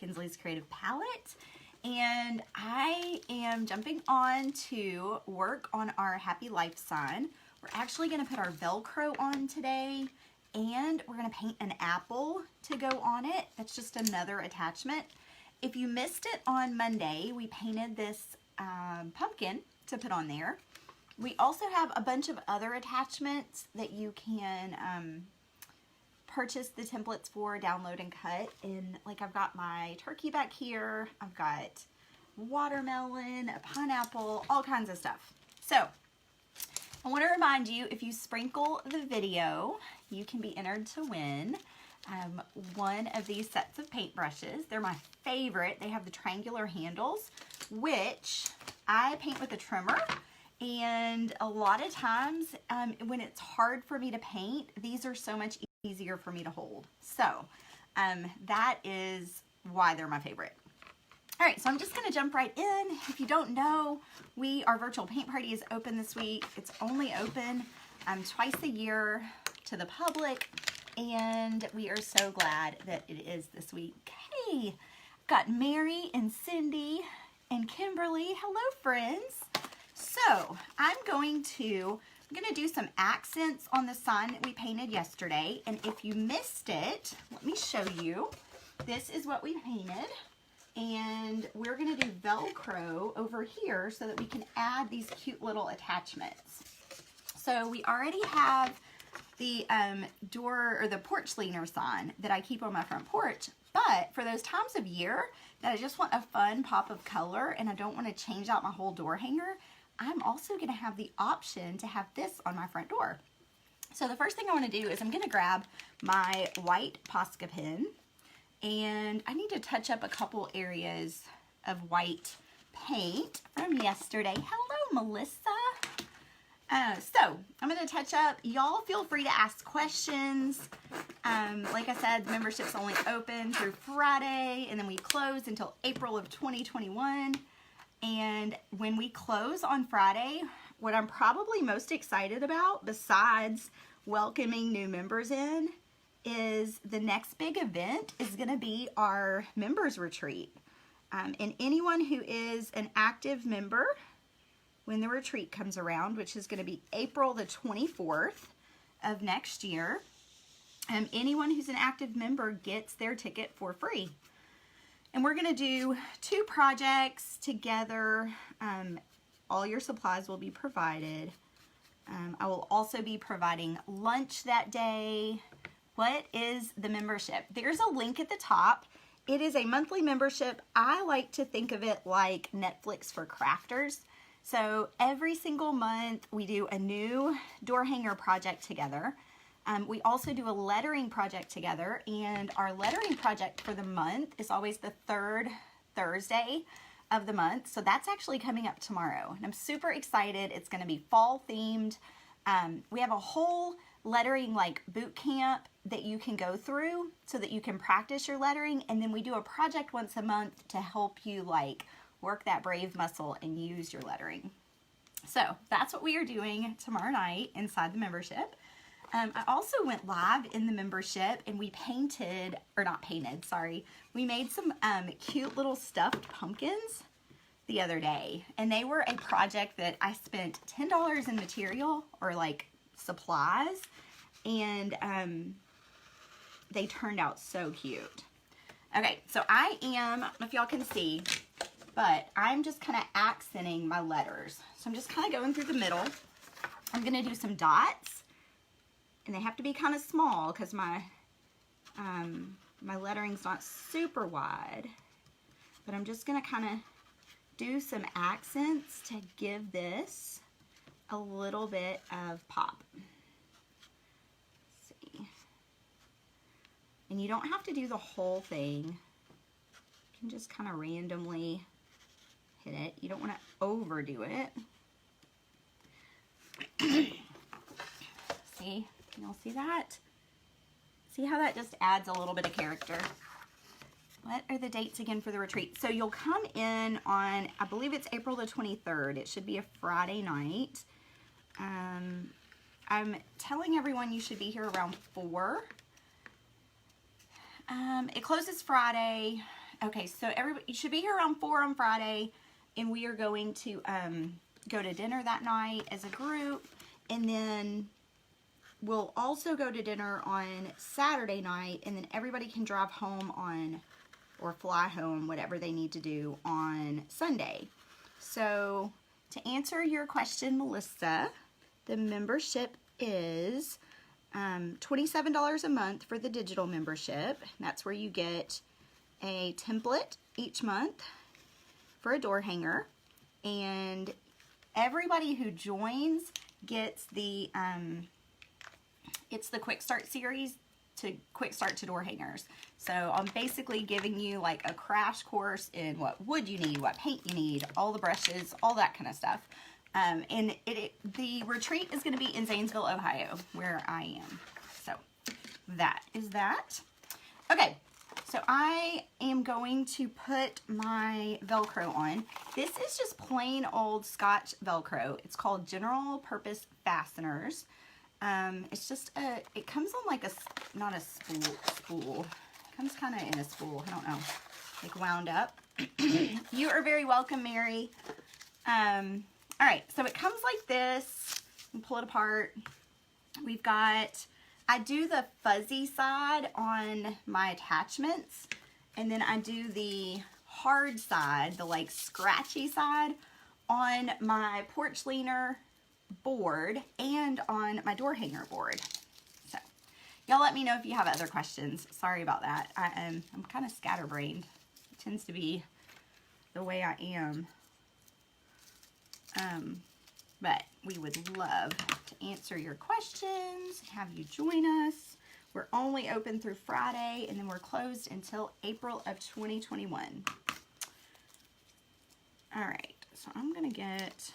Kinsley's Creative Palette, and I am jumping on to work on our Happy Life sign. We're actually going to put our Velcro on today, and we're going to paint an apple to go on it. That's just another attachment. If you missed it on Monday, we painted this pumpkin to put on there. We also have a bunch of other attachments that you can purchase the templates for, download and cut. And like I've got my turkey back here, I've got watermelon, a pineapple, all kinds of stuff. So I want to remind you, if you sprinkle the video, you can be entered to win one of these sets of paintbrushes. They're my favorite. They have the triangular handles, which I paint with a trimmer. And a lot of times when it's hard for me to paint, these are so much easier for me to hold. So that is why they're my favorite. All right, so I'm just going to jump right in. If you don't know, our virtual paint party is open this week. It's only open twice a year to the public, and we are so glad that it is this week. Hey, got Mary and Cindy and Kimberly. Hello, friends. So I'm going to do some accents on the sign that we painted yesterday. And if you missed it, let me show you. This is what we painted. And we're going to do Velcro over here so that we can add these cute little attachments. So we already have the door or the porch leaner sign that I keep on my front porch. But for those times of year that I just want a fun pop of color and I don't want to change out my whole door hanger, I'm also going to have the option to have this on my front door. So the first thing I want to do is I'm going to grab my white Posca pen, and I need to touch up a couple areas of white paint from yesterday. Hello, Melissa. So I'm going to touch up. Y'all feel free to ask questions. Like I said, membership's only open through Friday, and then we close until April of 2021. And when we close on Friday, what I'm probably most excited about, besides welcoming new members in, is the next big event is going to be our members retreat. And anyone who is an active member when the retreat comes around, which is going to be April the 24th of next year, anyone who's an active member gets their ticket for free. And we're going to do 2 projects together. All your supplies will be provided. I will also be providing lunch that day. What is the membership? There's a link at the top. It is a monthly membership. I like to think of it like Netflix for crafters. So every single month we do a new door hanger project together. We also do a lettering project together, and our lettering project for the month is always the 3rd Thursday of the month. So that's actually coming up tomorrow, and I'm super excited. It's going to be fall themed. We have a whole lettering like boot camp that you can go through so that you can practice your lettering, and then we do a project once a month to help you like work that brave muscle and use your lettering. So that's what we are doing tomorrow night inside the membership. I also went live in the membership, and we painted, or not painted, sorry. We made some cute little stuffed pumpkins the other day, and they were a project that I spent $10 in material or like supplies, and they turned out so cute. Okay, so I don't know if y'all can see, but I'm just kind of accenting my letters. So I'm just kind of going through the middle. I'm going to do some dots. And they have to be kind of small because my lettering's not super wide. But I'm just going to kind of do some accents to give this a little bit of pop. Let's see. And you don't have to do the whole thing. You can just kind of randomly hit it. You don't want to overdo it. See? You'll see that? See how that just adds a little bit of character? What are the dates again for the retreat? So you'll come in on, I believe it's April the 23rd. It should be a Friday night. I'm telling everyone you should be here around 4. It closes Friday. Okay, so everybody, you should be here around 4 on Friday, and we are going to go to dinner that night as a group, and then we'll also go to dinner on Saturday night, and then everybody can drive home on, or fly home, whatever they need to do on Sunday. So to answer your question, Melissa, the membership is $27 a month for the digital membership. That's where you get a template each month for a door hanger, and everybody who joins gets the it's the quick start series to quick start to door hangers. So I'm basically giving you like a crash course in what wood you need, what paint you need, all the brushes, all that kind of stuff. And the retreat is going to be in Zanesville, Ohio, where I am. So that is that. Okay, so I am going to put my Velcro on. This is just plain old Scotch Velcro. It's called General Purpose Fasteners. It's just it comes on like not a spool. It comes kind of in a spool. I don't know, like wound up. You are very welcome, Mary. All right, so it comes like this. You pull it apart. We've got, I do the fuzzy side on my attachments, and then I do the hard side, the like scratchy side, on my porch leaner board and on my door hanger board. So y'all let me know if you have other questions. Sorry about that. I'm kind of scatterbrained. It tends to be the way I am. But we would love to answer your questions, have you join us. We're only open through Friday, and then we're closed until April of 2021. All right, so I'm gonna get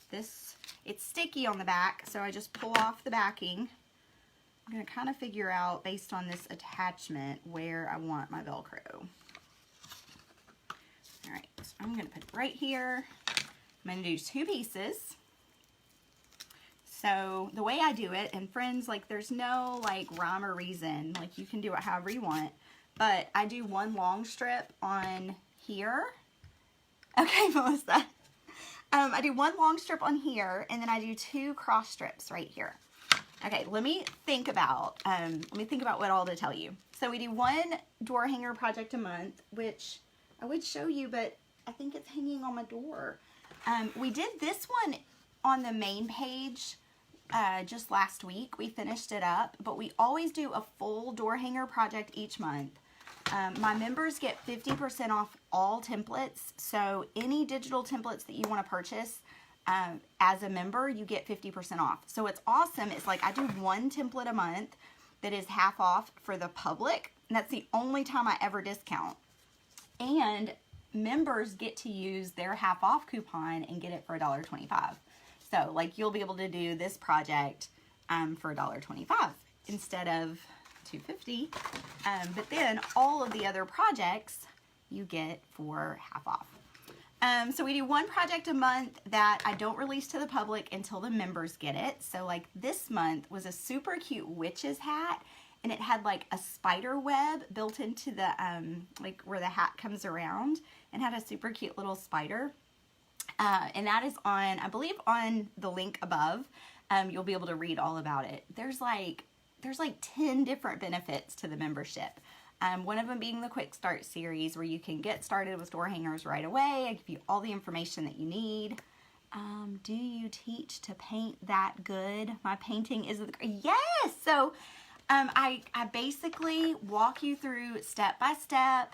this. It's sticky on the back, so I just pull off the backing. I'm gonna kind of figure out, based on this attachment, where I want my Velcro. All right, so I'm gonna put it right here. I'm going to do 2 pieces. So the way I do it, and friends, like there's no like rhyme or reason, like you can do it however you want, but I do 1 long strip on here. Okay, Melissa. I do 1 long strip on here, and then I do 2 cross strips right here. Okay, let me think about what all to tell you. So we do 1 door hanger project a month, which I would show you, but I think it's hanging on my door. We did this one on the main page just last week. We finished it up, but we always do a full door hanger project each month. My members get 50% off all templates, so any digital templates that you want to purchase as a member, you get 50% off. So it's awesome. It's like I do 1 template a month that is half off for the public, and that's the only time I ever discount. And members get to use their half off coupon and get it for $1.25. So like you'll be able to do this project for $1.25 instead of $2.50. But then all of the other projects you get for half off. So we do 1 project a month that I don't release to the public until the members get it. So like this month was a super cute witch's hat, and it had like a spider web built into the, like where the hat comes around, and had a super cute little spider. And that is on, I believe on the link above, you'll be able to read all about it. There's like 10 different benefits to the membership. One of them being the Quick Start series, where you can get started with door hangers right away. I give you all the information that you need. Do you teach to paint that good? My painting is, yes! So, I basically walk you through step by step.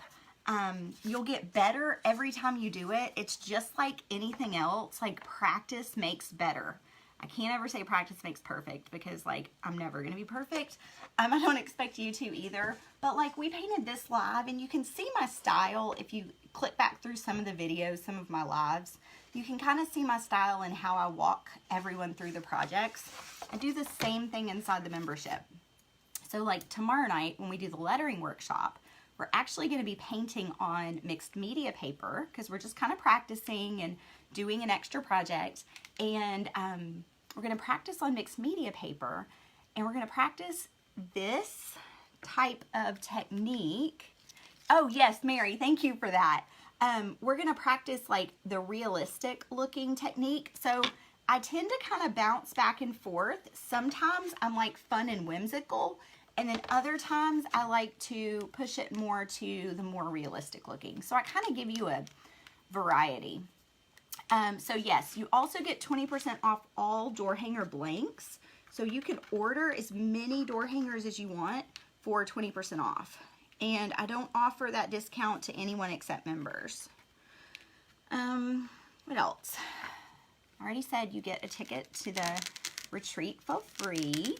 You'll get better every time you do it. It's just like anything else, like practice makes better. I can't ever say practice makes perfect, because like I'm never gonna be perfect. I don't expect you to either, but like we painted this live, and you can see my style if you click back through some of the videos, some of my lives. You can kind of see my style and how I walk everyone through the projects. I do the same thing inside the membership. So like tomorrow night when we do the lettering workshop, we're actually going to be painting on mixed media paper, because we're just kind of practicing and doing an extra project. And we're going to practice on mixed media paper, and we're going to practice this type of technique Oh yes, Mary, thank you for that. We're gonna practice like the realistic looking technique. So I tend to kind of bounce back and forth. Sometimes I'm like fun and whimsical, and then other times I like to push it more to the more realistic looking. So I kind of give you a variety. So yes, you also get 20% off all door hanger blanks. So you can order as many door hangers as you want for 20% off. And I don't offer that discount to anyone except members. What else? I already said you get a ticket to the retreat for free.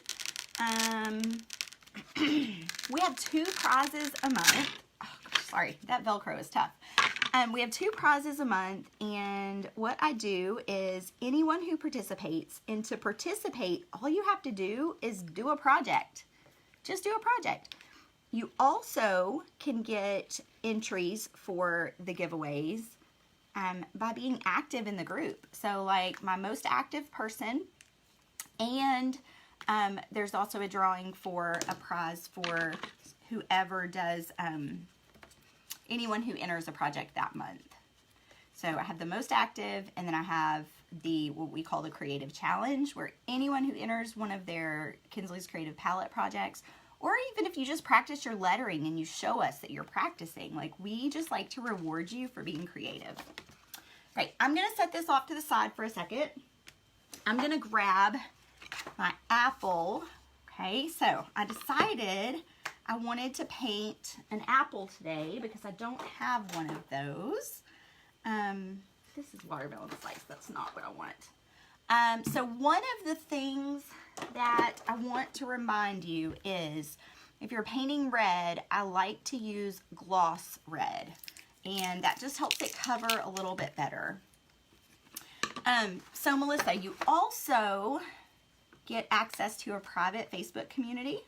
We have 2 prizes a month. Oh, sorry, that Velcro is tough. We have 2 prizes a month, and what I do is anyone who participates, and to participate, all you have to do is do a project. Just do a project. You also can get entries for the giveaways by being active in the group. So like my most active person, and there's also a drawing for a prize for whoever does, anyone who enters a project that month. So I have the most active, and then I have the what we call the creative challenge, where anyone who enters one of their Kinsley's Creative Palette projects, or even if you just practice your lettering and you show us that you're practicing, like we just like to reward you for being creative. Right, I'm gonna set this off to the side for a second. I'm gonna grab my apple. Okay, so I decided I wanted to paint an apple today because I don't have one of those. This is watermelon slice, that's not what I want. So one of the things that I want to remind you is if you're painting red, I like to use gloss red, and that just helps it cover a little bit better. So Melissa, you also get access to a private Facebook community.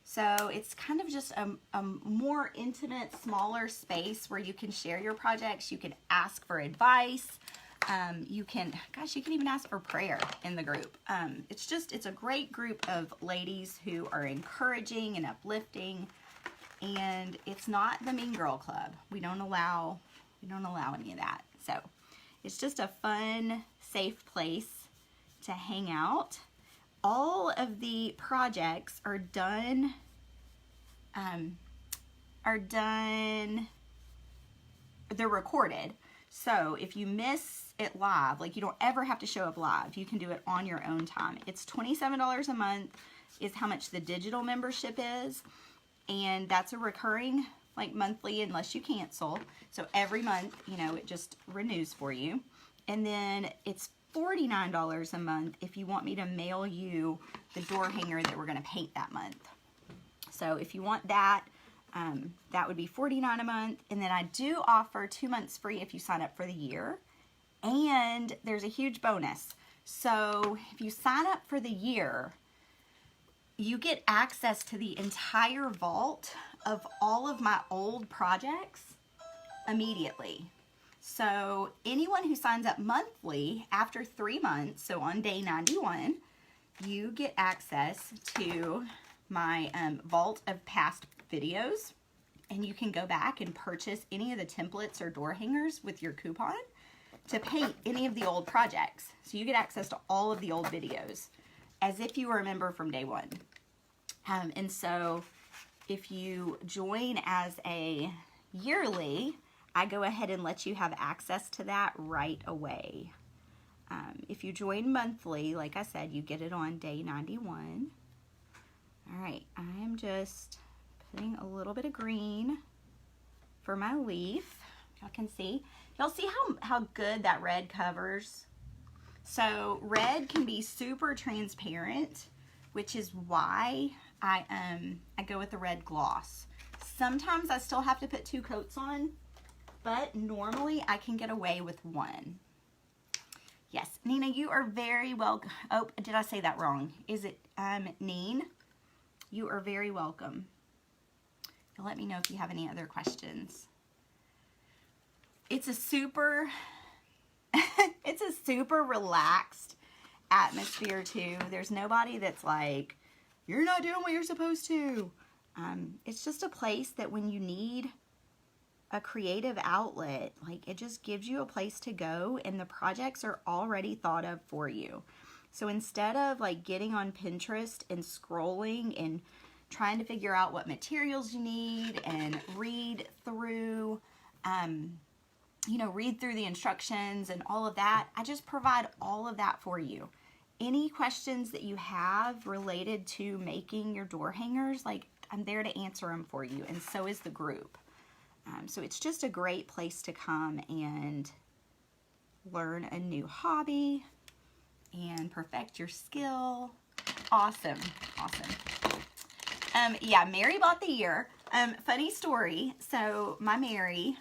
So it's kind of just a more intimate, smaller space where you can share your projects, you can ask for advice, you can even ask for prayer in the group. It's a great group of ladies who are encouraging and uplifting, and it's not the mean girl club. We don't allow any of that. So it's just a fun, safe place to hang out. All of the projects are done, they're recorded. So if you miss it live, like you don't ever have to show up live, you can do it on your own time. It's $27 a month is how much the digital membership is. And that's a recurring, like monthly, unless you cancel. So every month, it just renews for you. And then it's $49 a month if you want me to mail you the door hanger that we're going to paint that month. So if you want that, that would be $49 a month. And then I do offer 2 months free if you sign up for the year. And there's a huge bonus. So if you sign up for the year, you get access to the entire vault of all of my old projects immediately. So anyone who signs up monthly after 3 months, so on day 91, you get access to my vault of past videos, and you can go back and purchase any of the templates or door hangers with your coupon to paint any of the old projects. So you get access to all of the old videos as if you were a member from day one. And so if you join as a yearly, I go ahead and let you have access to that right away. If you join monthly, like I said, you get it on day 91. All right, I am just putting a little bit of green for my leaf. Y'all can see. Y'all see how good that red covers? So red can be super transparent, which is why I go with the red gloss. Sometimes I still have to put 2 coats on, but normally I can get away with 1. Yes, Nina, you are very welcome. Oh, did I say that wrong? Is it Neen? You are very welcome. Let me know if you have any other questions. It's a super relaxed atmosphere too. There's nobody that's like, you're not doing what you're supposed to. it's just a place that when you need a creative outlet, like it just gives you a place to go, and the projects are already thought of for you. So instead of like getting on Pinterest and scrolling and trying to figure out what materials you need and read through, read through the instructions and all of that, I just provide all of that for you. Any questions that you have related to making your door hangers, like I'm there to answer them for you, and so is the group. So it's just a great place to come and learn a new hobby and perfect your skill. Awesome, awesome. Yeah, Mary bought the year. Funny story. So my Mary,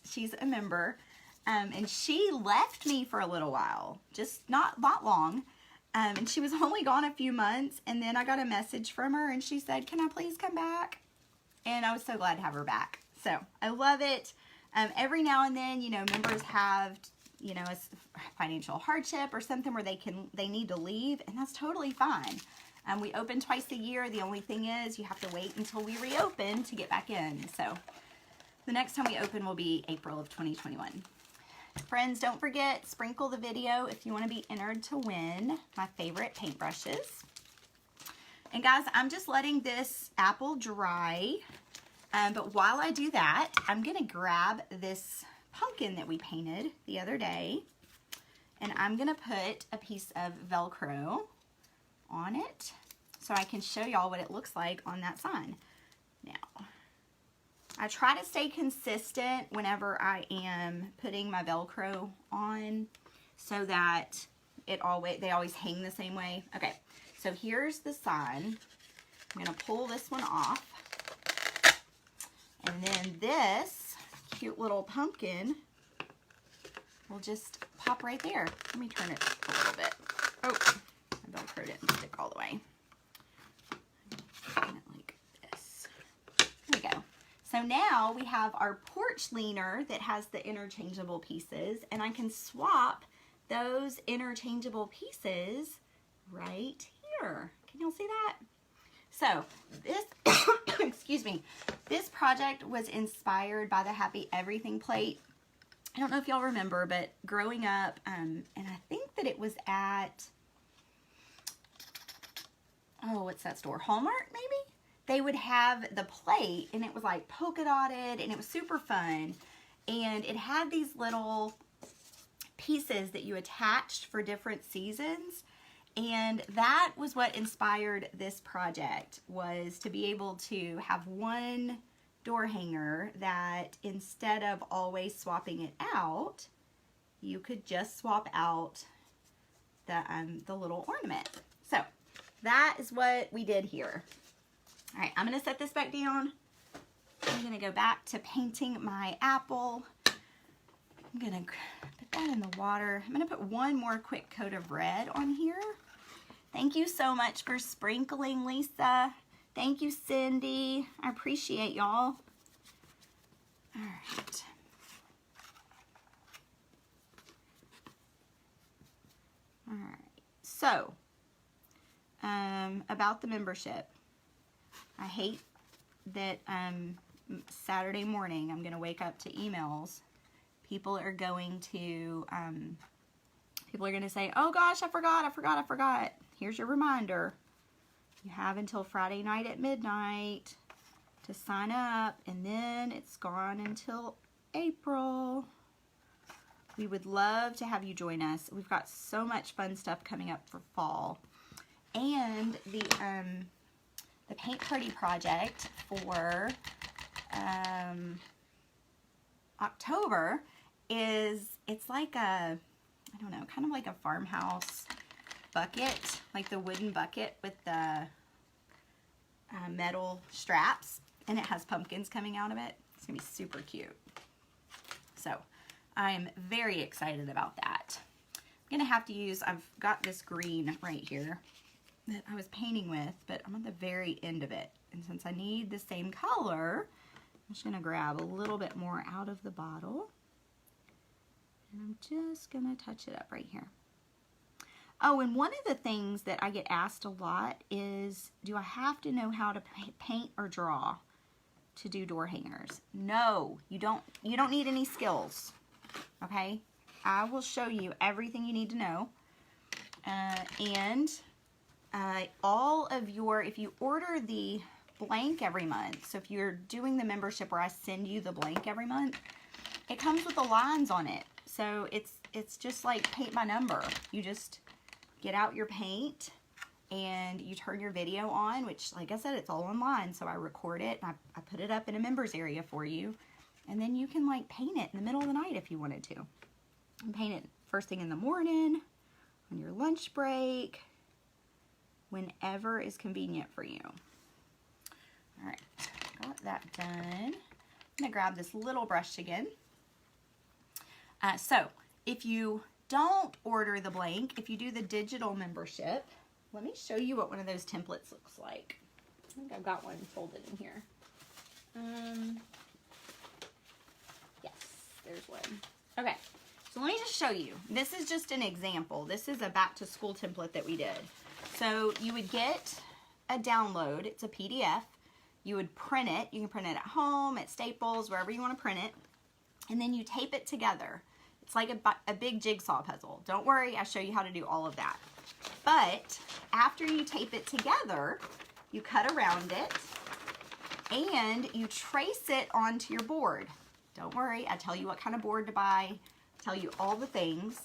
she's a member, and she left me for a little while, just not long. And she was only gone a few months, and then I got a message from her, and she said, "Can I please come back?" And I was so glad to have her back. So I love it. Every now and then, members have, a financial hardship or something where they need to leave, and that's totally fine. We open twice a year. The only thing is you have to wait until we reopen to get back in. So the next time we open will be April of 2021. Friends, don't forget, sprinkle the video if you want to be entered to win my favorite paintbrushes. And guys, I'm just letting this apple dry. But while I do that, I'm going to grab this pumpkin that we painted the other day, and I'm going to put a piece of Velcro on it so I can show y'all what it looks like on that sign. Now, I try to stay consistent whenever I am putting my Velcro on so that they always hang the same way. Okay, so here's the sign. I'm going to pull this one off. And then this cute little pumpkin will just pop right there. Let me turn it a little bit. Oh, my Velcro didn't stick all the way. Turn it like this. There we go. So now we have our porch leaner that has the interchangeable pieces, and I can swap those interchangeable pieces right here. Can y'all see that? So this, excuse me, this project was inspired by the Happy Everything plate. I don't know if y'all remember, but growing up, and I think that it was at, what's that store? Hallmark, maybe? They would have the plate, and it was like polka dotted, and it was super fun. And it had these little pieces that you attached for different seasons. And that was what inspired this project, was to be able to have one door hanger that instead of always swapping it out, you could just swap out the little ornament. So that is what we did here. All right, I'm going to set this back down. I'm going to go back to painting my apple. I'm going to put that in the water. I'm going to put one more quick coat of red on here. Thank you so much for sprinkling, Lisa. Thank you, Cindy. I appreciate y'all. All right. All right. So, about the membership. I hate that Saturday morning I'm going to wake up to emails. People are going to say, "Oh gosh, I forgot. Here's your reminder. You have until Friday night at midnight to sign up, and then it's gone until April." We would love to have you join us. We've got so much fun stuff coming up for fall. And the paint party project for October it's like a, I don't know, kind of like a farmhouse bucket, like the wooden bucket with the metal straps, and it has pumpkins coming out of it. It's gonna be super cute. So I'm very excited about that. I'm gonna have to use, I've got this green right here that I was painting with, but I'm at the very end of it. And since I need the same color, I'm just gonna grab a little bit more out of the bottle. And I'm just gonna touch it up right here. Oh, and one of the things that I get asked a lot is, do I have to know how to paint or draw to do door hangers? No, you don't need any skills, okay? I will show you everything you need to know. All of your, if you order the blank every month, so if you're doing the membership where I send you the blank every month, it comes with the lines on it. So it's just like paint by number. You just get out your paint and you turn your video on, which, like I said, it's all online. So I record it and I put it up in a members area for you. And then you can like paint it in the middle of the night if you wanted to. And paint it first thing in the morning, on your lunch break, whenever is convenient for you. All right, got that done. I'm gonna grab this little brush again. So if you don't order the blank, if you do the digital membership, let me show you what one of those templates looks like. I think I've got one folded in here. Yes, there's one. Okay, so let me just show you. This is just an example. This is a back to school template that we did. So you would get a download. It's a PDF. You would print it. You can print it at home, at Staples, wherever you want to print it. And then you tape it together. It's like a big jigsaw puzzle. Don't worry, I'll show you how to do all of that. But after you tape it together, you cut around it and you trace it onto your board. Don't worry, I tell you what kind of board to buy, tell you all the things,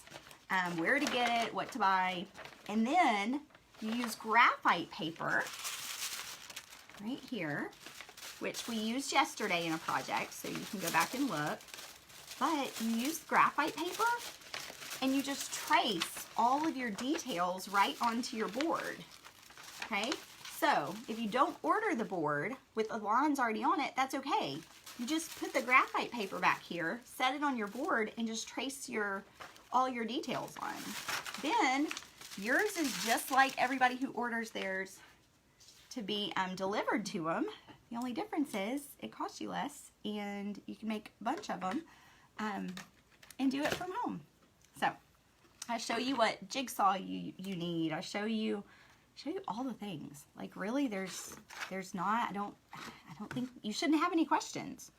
where to get it, what to buy. And then you use graphite paper right here, which we used yesterday in a project, so you can go back and look. But you use graphite paper and you just trace all of your details right onto your board, okay? So if you don't order the board with the lines already on it, that's okay. You just put the graphite paper back here, set it on your board, and just trace all your details on. Then yours is just like everybody who orders theirs to be delivered to them. The only difference is it costs you less and you can make a bunch of them and do it from home. So I show you what jigsaw you need. I show you all the things. Like really, there's not. I don't think you shouldn't have any questions.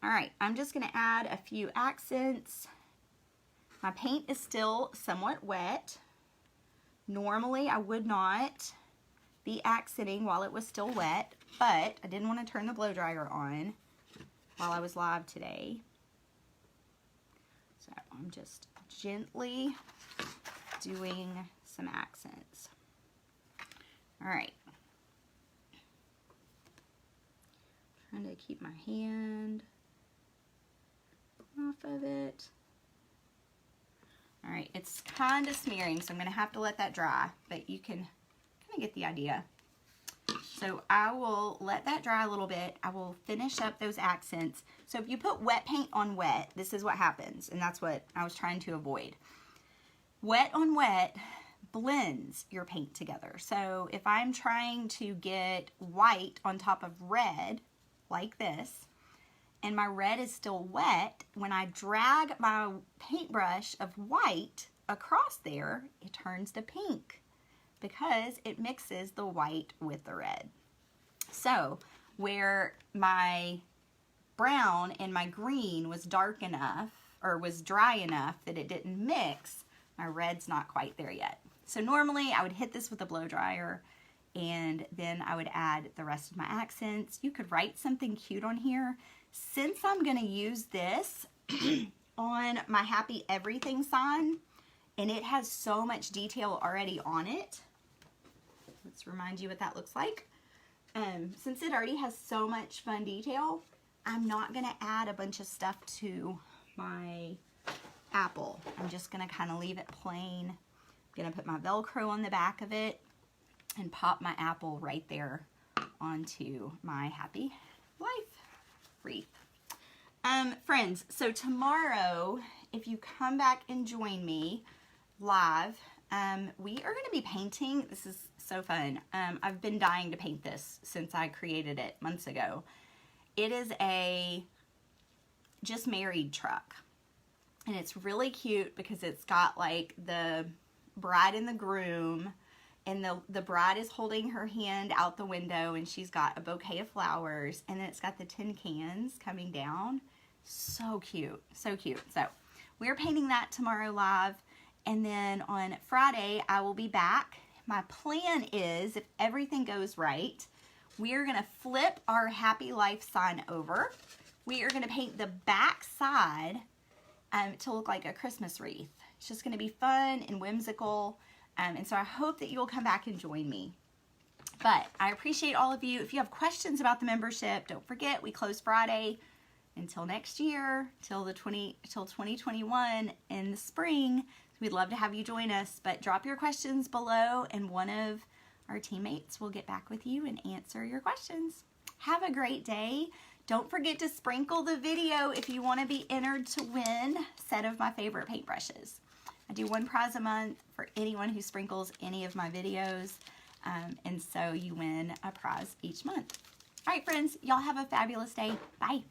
All right, I'm just gonna add a few accents. My paint is still somewhat wet. Normally, I would not be accenting while it was still wet, but I didn't want to turn the blow dryer on while I was live today. So I'm just gently doing some accents. All right. Trying to keep my hand off of it. All right, it's kind of smearing, so I'm gonna have to let that dry, but you can kind of get the idea. So I will let that dry a little bit. I will finish up those accents. So if you put wet paint on wet, this is what happens, and that's what I was trying to avoid. Wet on wet blends your paint together. So if I'm trying to get white on top of red, like this, and my red is still wet, when I drag my paintbrush of white across there, it turns to pink because it mixes the white with the red. So where my brown and my green was dark enough, or was dry enough that it didn't mix, my red's not quite there yet. So normally I would hit this with a blow dryer and then I would add the rest of my accents. You could write something cute on here. Since I'm gonna use this on my Happy Everything sign, and it has so much detail already on it, let's remind you what that looks like. Since it already has so much fun detail, I'm not gonna add a bunch of stuff to my apple. I'm just gonna kind of leave it plain. I'm gonna put my Velcro on the back of it and pop my apple right there onto my Happy Life wreath. Friends, so tomorrow, if you come back and join me live, we are going to be painting. This is so fun. I've been dying to paint this since I created it months ago. It is a just married truck, and it's really cute because it's got like the bride and the groom, and the bride is holding her hand out the window, and she's got a bouquet of flowers, and then it's got the tin cans coming down. So cute, so cute. So we're painting that tomorrow live, and then on Friday I will be back. My plan is, if everything goes right, we are gonna flip our Happy Life sign over. We are gonna paint the back side to look like a Christmas wreath. It's just gonna be fun and whimsical. And so I hope that you'll come back and join me. But I appreciate all of you. If you have questions about the membership, don't forget we close Friday. Until next year, till 2021 in the spring. We'd love to have you join us, but drop your questions below and one of our teammates will get back with you and answer your questions. Have a great day. Don't forget to sprinkle the video if you want to be entered to win a set of my favorite paintbrushes. I do one prize a month for anyone who sprinkles any of my videos, and so you win a prize each month. All right, friends, y'all have a fabulous day. Bye.